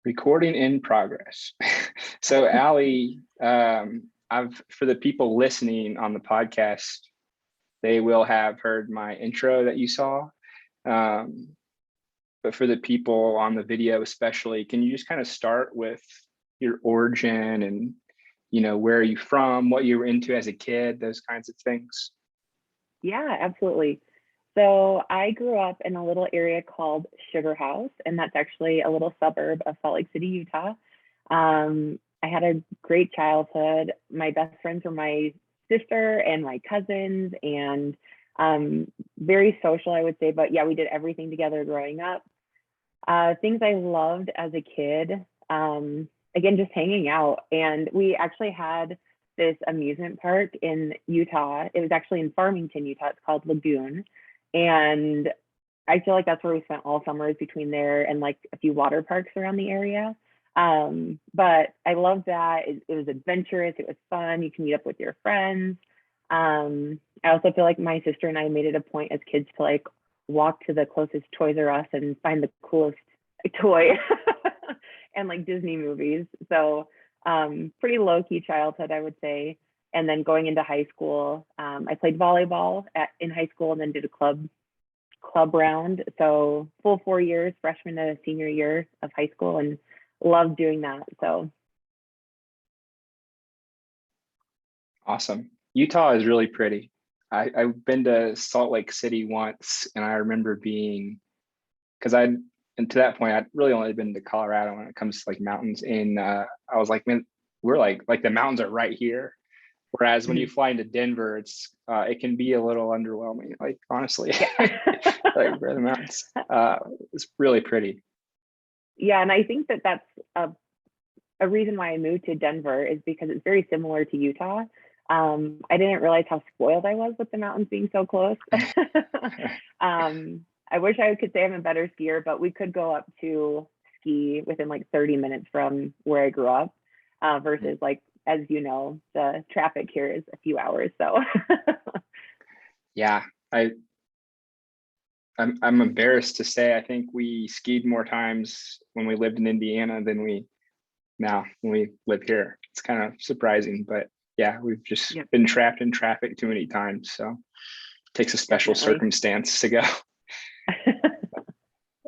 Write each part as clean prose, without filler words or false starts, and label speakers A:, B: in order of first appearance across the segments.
A: Recording in progress. So Allie, for the people listening on the podcast, they will have heard my intro that you saw. But for the people on the video especially, can you just kind of start with your origin and, where are you from, what you were into as a kid, those kinds of things?
B: Yeah, absolutely. So I grew up in a little area called Sugar House, and that's actually a little suburb of Salt Lake City, Utah. I had a great childhood. My best friends were my sister and my cousins, and very social, I would say. But yeah, we did everything together growing up. Things I loved as a kid, again, just hanging out. And we actually had this amusement park in Utah. It was actually in Farmington, Utah. It's called Lagoon. And I feel like that's where we spent all summers, between there and like a few water parks around the area. But I loved that. It was adventurous. It was fun. You can meet up with your friends. I also feel like my sister and I made it a point as kids to like walk to the closest Toys R Us and find the coolest toy and like Disney movies. So pretty low-key childhood, I would say. And then going into high school, I played volleyball in high school and then did a club round. So full 4 years, freshman to senior year of high school, and loved doing that. So
A: Awesome. Utah is really pretty. I've been to Salt Lake City once, and I remember and to that point, I'd really only been to Colorado when it comes to like mountains. And I was like, man, we're like the mountains are right here. Whereas when you fly into Denver, it can be a little underwhelming, like honestly, like where the mountains. It's really pretty.
B: yeah, and I think that's a reason why I moved to Denver, is because it's very similar to Utah. I didn't realize how spoiled I was with the mountains being so close. I wish I could say I'm a better skier, but we could go up to ski within like 30 minutes from where I grew up, versus like, as you know, the traffic here is a few hours. So
A: Yeah, I'm embarrassed to say I think we skied more times when we lived in Indiana than we now when we live here. It's kind of surprising, but yeah, we've just been trapped in traffic too many times. So it takes a special circumstance to go.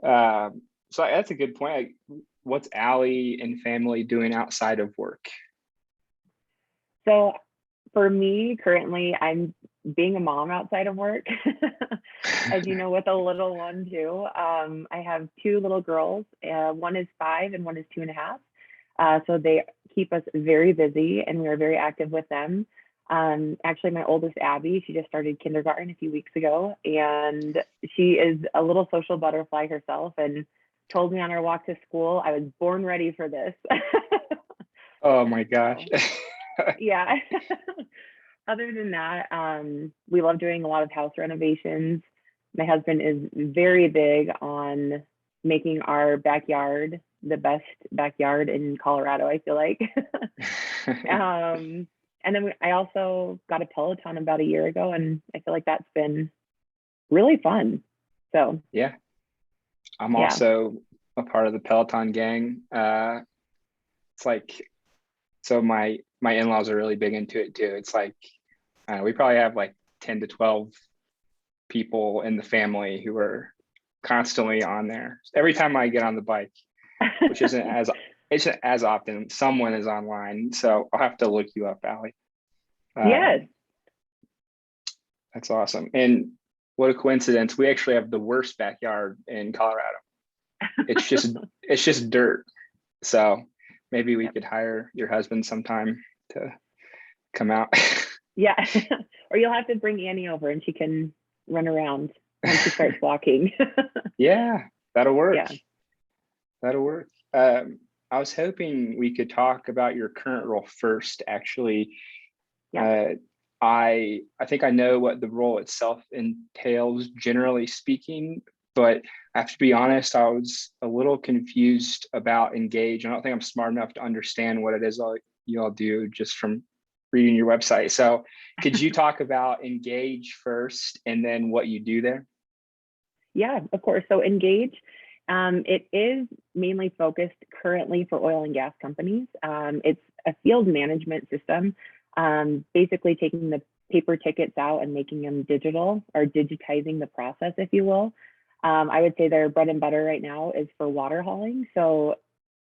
A: So that's a good point. What's Allie and family doing outside of work?
B: So for me, currently, I'm being a mom outside of work, as you know, with a little one too. I have two little girls. One is 5 and one is 2.5. So they keep us very busy, and we are very active with them. Actually, my oldest, Abby, she just started kindergarten a few weeks ago, and she is a little social butterfly herself, and told me on our walk to school, I was born ready for this.
A: Oh my gosh.
B: Yeah. Other than that, we love doing a lot of house renovations. My husband is very big on making our backyard the best backyard in Colorado, I feel like. And then I also got a Peloton about a year ago, and I feel like that's been really fun. So
A: yeah, I'm also a part of the Peloton gang. It's like, so my in-laws are really big into it too. It's like we probably have like 10 to 12 people in the family who are constantly on there. Every time I get on the bike, which isn't as often, someone is online. So I'll have to look you up, Allie.
B: Yes.
A: That's awesome. And what a coincidence. We actually have the worst backyard in Colorado. It's just dirt. So maybe we could hire your husband sometime to come out.
B: Yeah. Or you'll have to bring Annie over and she can run around once she starts walking.
A: Yeah, that'll work.
B: Yeah.
A: That'll work. I was hoping we could talk about your current role first, actually.
B: Yeah.
A: I think I know what the role itself entails, generally speaking, but I have to be honest, I was a little confused about Engage. I don't think I'm smart enough to understand what it is you all do just from reading your website. So could you talk about Engage first and then what you do there?
B: Yeah, of course. So Engage It is mainly focused currently for oil and gas companies. It's a field management system, basically taking the paper tickets out and making them digital, or digitizing the process, if you will. I would say their bread and butter right now is for water hauling. So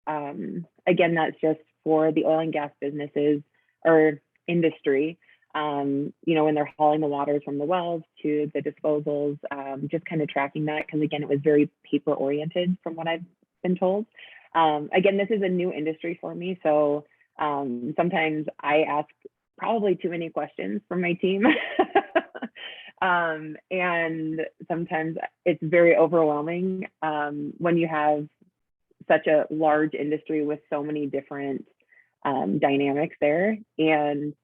B: again, that's just for the oil and gas businesses or industry. When they're hauling the waters from the wells to the disposals, just kind of tracking that, because again, it was very paper oriented from what I've been told. Again, this is a new industry for me, so sometimes I ask probably too many questions from my team. And sometimes it's very overwhelming when you have such a large industry with so many different dynamics there. And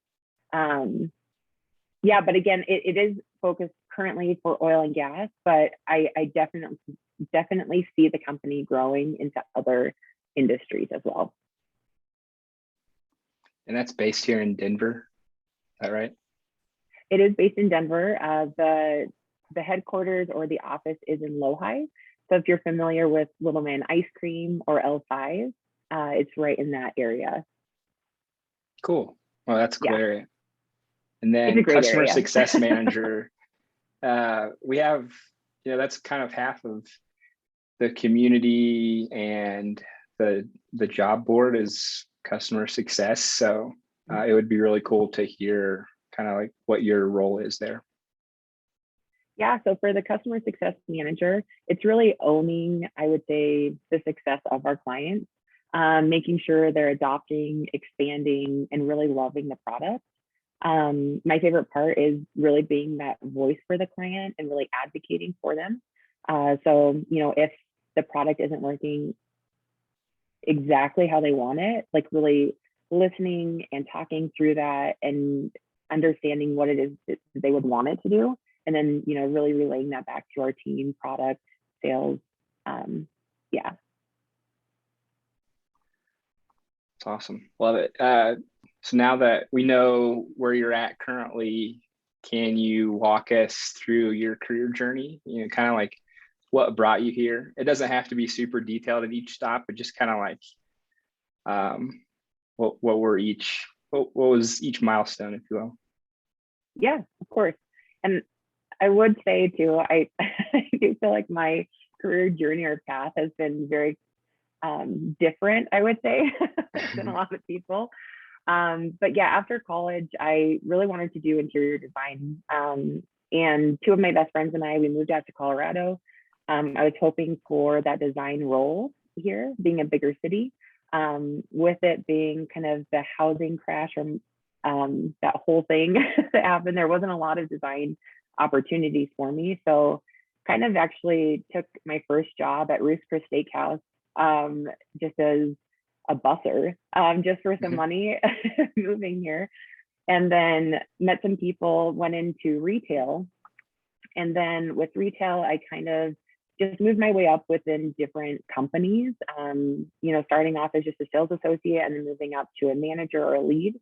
B: yeah, but again, it is focused currently for oil and gas, but I definitely see the company growing into other industries as well.
A: And that's based here in Denver, is that right?
B: It is based in Denver. The headquarters or the office is in Lohi. So if you're familiar with Little Man Ice Cream or L5, it's right in that area.
A: Cool. Well, that's a cool area. And
B: It's a
A: then
B: great
A: customer
B: area.
A: success manager, we have, that's kind of half of the community, and the job board is customer success. So it would be really cool to hear kind of like what your role is there.
B: Yeah, so for the customer success manager, it's really owning, I would say, the success of our clients, making sure they're adopting, expanding, and really loving the product. My favorite part is really being that voice for the client and really advocating for them. So, if the product isn't working exactly how they want it, like really listening and talking through that and understanding what it is that they would want it to do. And then, really relaying that back to our team, product, sales. Yeah.
A: It's awesome. Love it. So now that we know where you're at currently, can you walk us through your career journey? Kind of like what brought you here? It doesn't have to be super detailed at each stop, but just kind of like what was each milestone, if you will?
B: Yeah, of course. And I would say too, I do feel like my career journey or path has been very different, I would say, than a lot of people. But yeah, after college, I really wanted to do interior design. And two of my best friends and I, we moved out to Colorado. I was hoping for that design role here, being a bigger city, with it being kind of the housing crash or that whole thing that happened. There wasn't a lot of design opportunities for me. So kind of actually took my first job at Ruth's Chris Steakhouse just as a busser, just for some money moving here. And then met some people, went into retail. And then with retail, I kind of just moved my way up within different companies, starting off as just a sales associate and then moving up to a manager or a lead.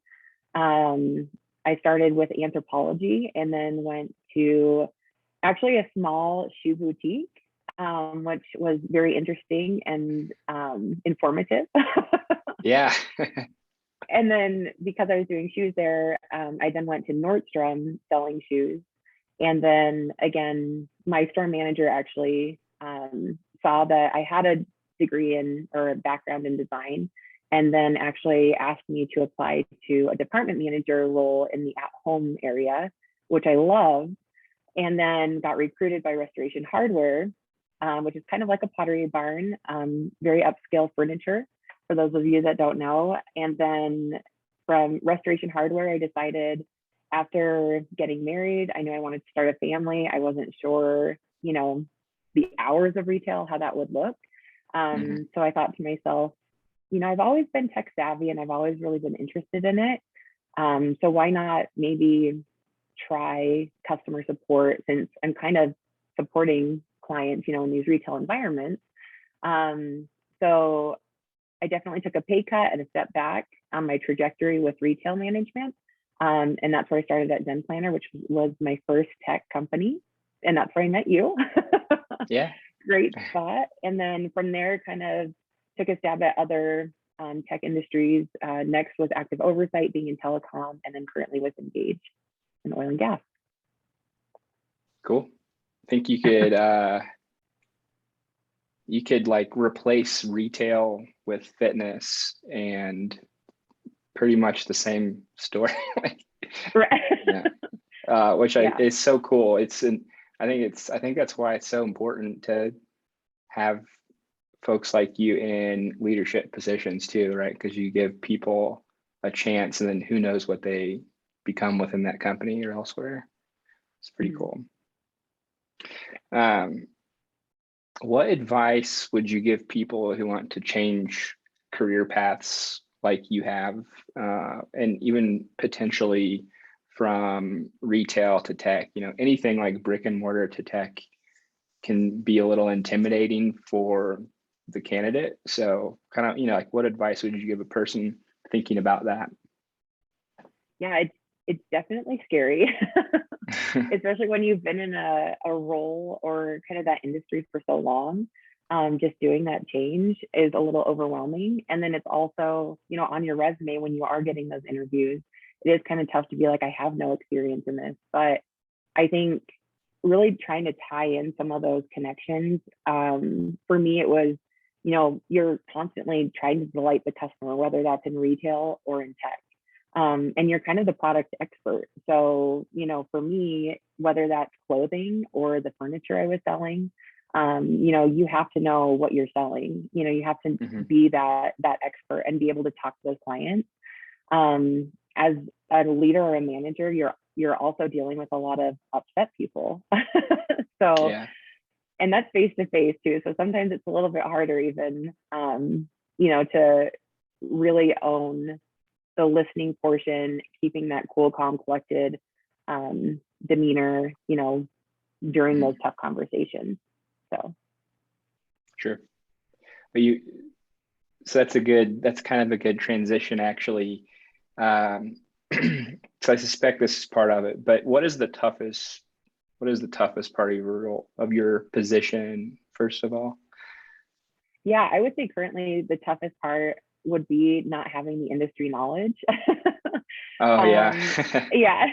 B: I started with Anthropologie and then went to actually a small shoe boutique, which was very interesting and informative.
A: Yeah.
B: And then because I was doing shoes there, I then went to Nordstrom selling shoes. And then again, my store manager actually saw that I had a degree in or a background in design, and then actually asked me to apply to a department manager role in the at-home area, which I loved, and then got recruited by Restoration Hardware, which is kind of like a Pottery Barn, very upscale furniture, for those of you that don't know. And then from Restoration Hardware, I decided after getting married, I knew I wanted to start a family. I wasn't sure, the hours of retail, how that would look. So I thought to myself, I've always been tech savvy and I've always really been interested in it. So why not maybe try customer support, since I'm kind of supporting clients, in these retail environments. So I definitely took a pay cut and a step back on my trajectory with retail management. And that's where I started at Zen Planner, which was my first tech company. And that's where I met you.
A: Yeah.
B: great spot. And then from there, kind of took a stab at other tech industries. Next was active oversight, being in telecom, and then currently with Engage in oil and gas.
A: Cool. I think you could like replace retail with fitness and pretty much the same story.
B: Right.
A: Yeah. Which is so cool. I think that's why it's so important to have folks like you in leadership positions too, right? Because you give people a chance, and then who knows what they become within that company or elsewhere. It's pretty cool. What advice would you give people who want to change career paths like you have, and even potentially from retail to tech? Anything like brick and mortar to tech can be a little intimidating for the candidate. So kind of, like what advice would you give a person thinking about that?
B: Yeah, it's definitely scary, especially when you've been in a role or kind of that industry for so long. Just doing that change is a little overwhelming. And then it's also, on your resume, when you are getting those interviews, it is kind of tough to be like, I have no experience in this. But I think really trying to tie in some of those connections, for me, it was, you're constantly trying to delight the customer, whether that's in retail or in tech. And you're kind of the product expert. So, for me, whether that's clothing or the furniture I was selling, you have to know what you're selling. You have to be that expert and be able to talk to those clients. As a leader or a manager, you're also dealing with a lot of upset people. So, yeah. And that's face to face too. So sometimes it's a little bit harder even, to really own the listening portion, keeping that cool, calm, collected demeanor, during those tough conversations. So.
A: Sure. So that's kind of a good transition actually. So I suspect this is part of it, but what is the toughest part of your role, of your position, first of all?
B: Yeah, I would say currently the toughest part would be not having the industry knowledge.
A: Oh yeah.
B: Yeah,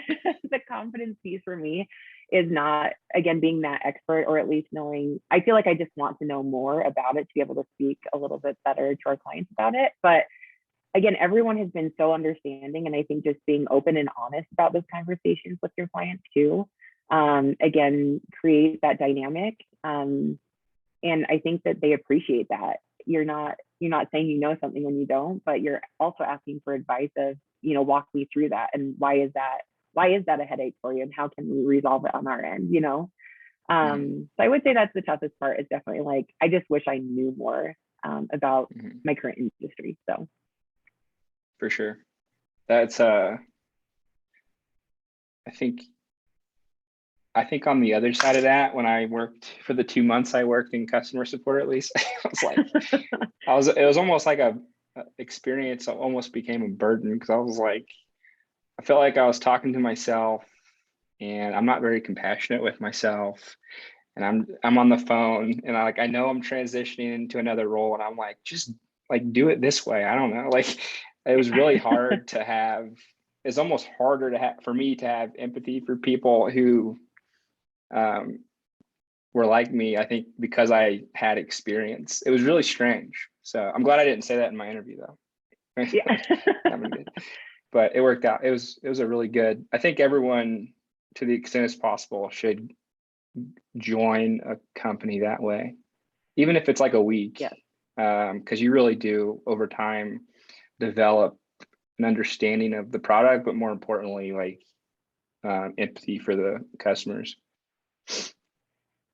B: the confidence piece for me is not, again, being that expert, or at least knowing. I feel like I just want to know more about it to be able to speak a little bit better to our clients about it. But again, everyone has been so understanding, and I think just being open and honest about those conversations with your clients too, again, create that dynamic. And I think that they appreciate that. You're not saying you know something when you don't, but you're also asking for advice of, walk me through that, and why is that a headache for you, and how can we resolve it on our end? So I would say that's the toughest part, is definitely like, I just wish I knew more about my current industry. So
A: for sure, that's I think on the other side of that, when I worked for the 2 months I worked in customer support, at least, I was like, it was almost like a experience that almost became a burden, because I was like, I felt like I was talking to myself, and I'm not very compassionate with myself, and I'm on the phone, and I know I'm transitioning into another role, and I'm like, just like do it this way. I don't know. Like, it was really hard to have. It's almost harder to have, for me to have empathy for people who were like me, I think, because I had experience. It was really strange. So I'm glad I didn't say that in my interview though.
B: Yeah.
A: But it worked out. It was a really good, I think everyone, to the extent as possible, should join a company that way, even if it's like a week.
B: Yeah.
A: Because you really do over time develop an understanding of the product, but more importantly, like empathy for the customers.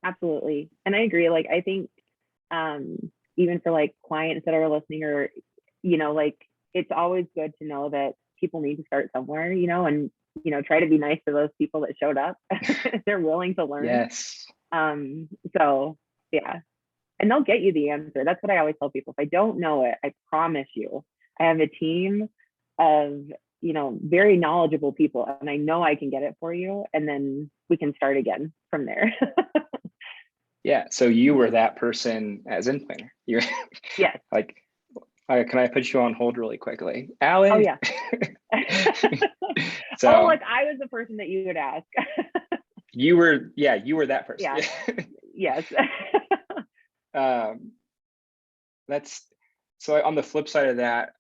B: Absolutely. And I agree. Like, I think even for like clients that are listening, or, like, it's always good to know that people need to start somewhere, and, try to be nice to those people that showed up. If they're willing to learn.
A: Yes.
B: So yeah. And they'll get you the answer. That's what I always tell people. If I don't know it, I promise you, I have a team of, very knowledgeable people, and I know I can get it for you. And then we can start again from there.
A: Yeah. So you were that person at Zen Planner. You're
B: Yes.
A: like, can I put you on hold really quickly?
B: Oh,
A: Allie?
B: yeah.
A: So
B: oh, like I was the person that you would ask.
A: you were that person.
B: Yeah. Yes.
A: That's so on the flip side of that,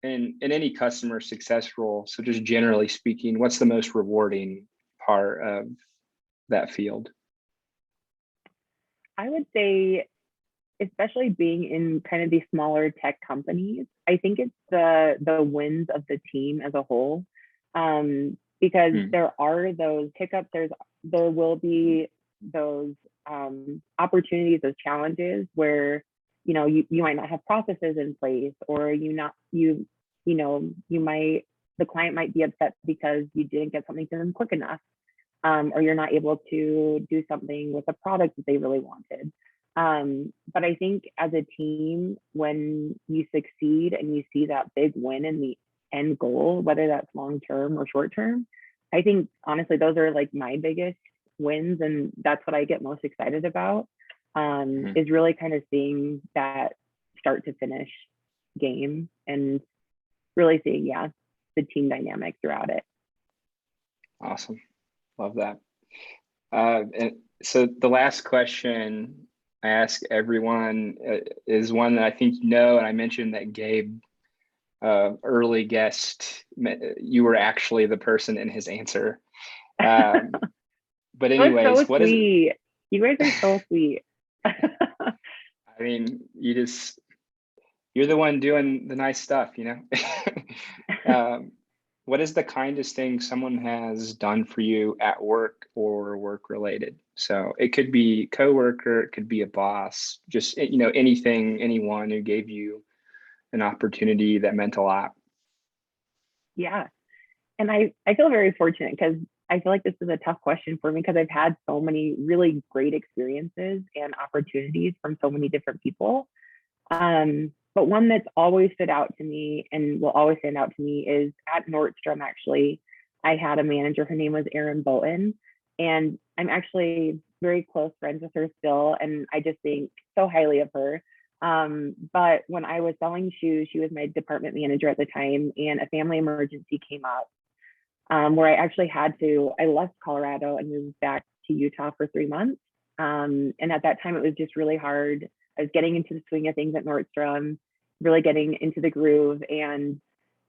A: in any customer success role, so just generally speaking, what's the most rewarding part of that field?
B: I would say, especially being in kind of these smaller tech companies, I think it's the wins of the team as a whole. Because there are those hiccups, there will be those opportunities, those challenges where you might not have processes in place, or the client might be upset because you didn't get something to them quick enough, or you're not able to do something with a product that they really wanted. But I think as a team, when you succeed and you see that big win in the end goal, whether that's long term or short term, I think honestly, those are like my biggest wins. And that's what I get most excited about, is really kind of seeing that start to finish game and really seeing, the team dynamic throughout it.
A: Awesome. Love that. And so the last question I ask everyone is one that I think you know, and I mentioned that Gabe, early guest, you were actually the person in his answer. But anyways,
B: so
A: what
B: sweet.
A: is it?
B: You guys are so sweet.
A: I mean, you're the one doing the nice stuff, What is the kindest thing someone has done for you at work or work related? So it could be coworker, it could be a boss, just, anything, anyone who gave you an opportunity that meant a lot.
B: Yeah. And I feel very fortunate because I feel like this is a tough question for me because I've had so many really great experiences and opportunities from so many different people. But one that's always stood out to me and will always stand out to me is at Nordstrom, actually. I had a manager, her name was Erin Bolton, and I'm actually very close friends with her still. And I just think so highly of her. But when I was selling shoes, she was my department manager at the time, and a family emergency came up, where I left Colorado and moved back to Utah for 3 months. And at that time, it was just really hard. I was getting into the swing of things at Nordstrom, really getting into the groove. And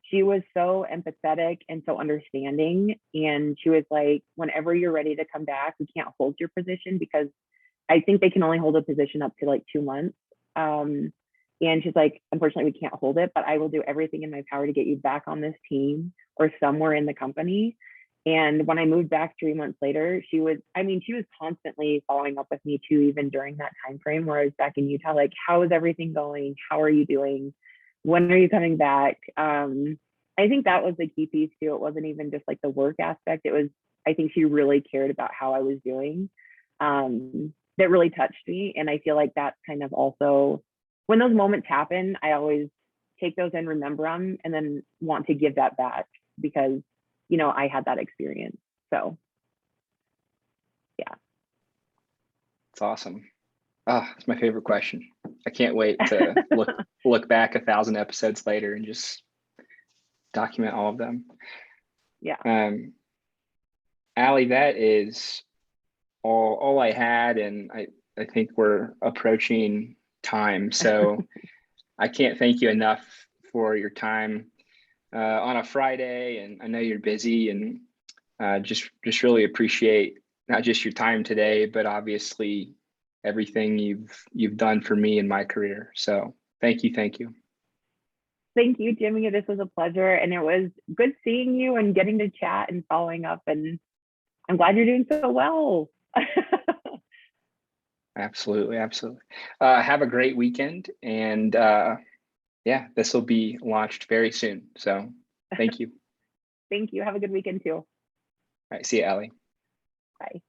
B: she was so empathetic and so understanding. And she was like, whenever you're ready to come back, we can't hold your position because I think they can only hold a position up to like 2 months. And she's like, unfortunately, we can't hold it, but I will do everything in my power to get you back on this team or somewhere in the company. And when I moved back 3 months later, she was constantly following up with me too, even during that time frame where I was back in Utah. Like, how is everything going? How are you doing? When are you coming back? I think that was the key piece too. It wasn't even just like the work aspect. I think she really cared about how I was doing. That really touched me. And I feel like that's kind of also, when those moments happen, I always take those and remember them and then want to give that back because, I had that experience. So, yeah.
A: It's awesome. It's my favorite question. I can't wait to look back 1,000 episodes later and just document all of them.
B: Yeah.
A: Allie, that is all I had, and I think we're approaching time. So I can't thank you enough for your time on a Friday, and I know you're busy, and just really appreciate not just your time today, but obviously everything you've done for me in my career. So thank you.
B: Thank you, Jimmy. This was a pleasure, and it was good seeing you and getting to chat and following up. And I'm glad you're doing so well.
A: Absolutely. Have a great weekend, and this will be launched very soon. So thank you.
B: Thank you. Have a good weekend too.
A: All right. See you, Allie.
B: Bye.